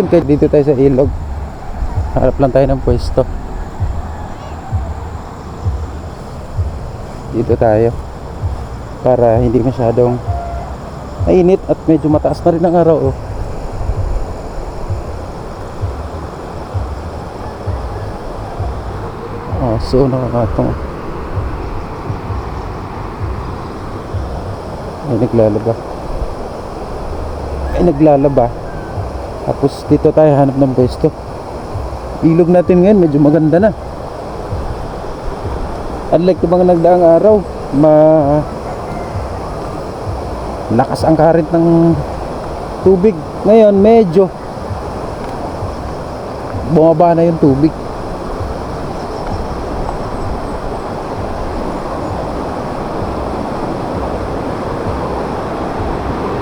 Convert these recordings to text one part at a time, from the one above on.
Kahit dito tayo sa ilog, harap lang tayo ng pwesto. Dito tayo para hindi masyadong mainit at medyo mataas na rin ang araw. So nakakatong ay naglalaba. Tapos dito tayo hanap ng pwesto. Ilog natin ngayon medyo maganda na, unlike yung mga nagdaang araw, lakas ang current ng tubig. Ngayon medyo bumaba na yung tubig.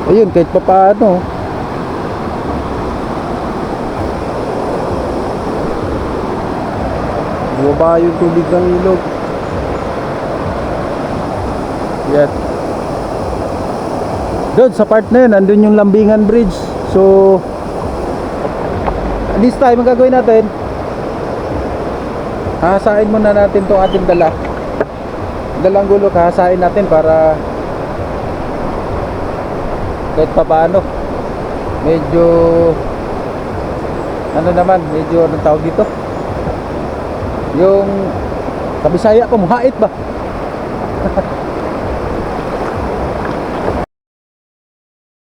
Ayun, kahit pa paano bumaba yung tubig ng ilog. Yan. Doon sa part na yun, andun yung Lambingan Bridge. So this time, ang gagawin natin, hahasain muna natin itong ating dalang gulok. Hahasain natin para kahit pa paano medyo medyo anong tawag dito, yung kabisaya ko, muhait ba?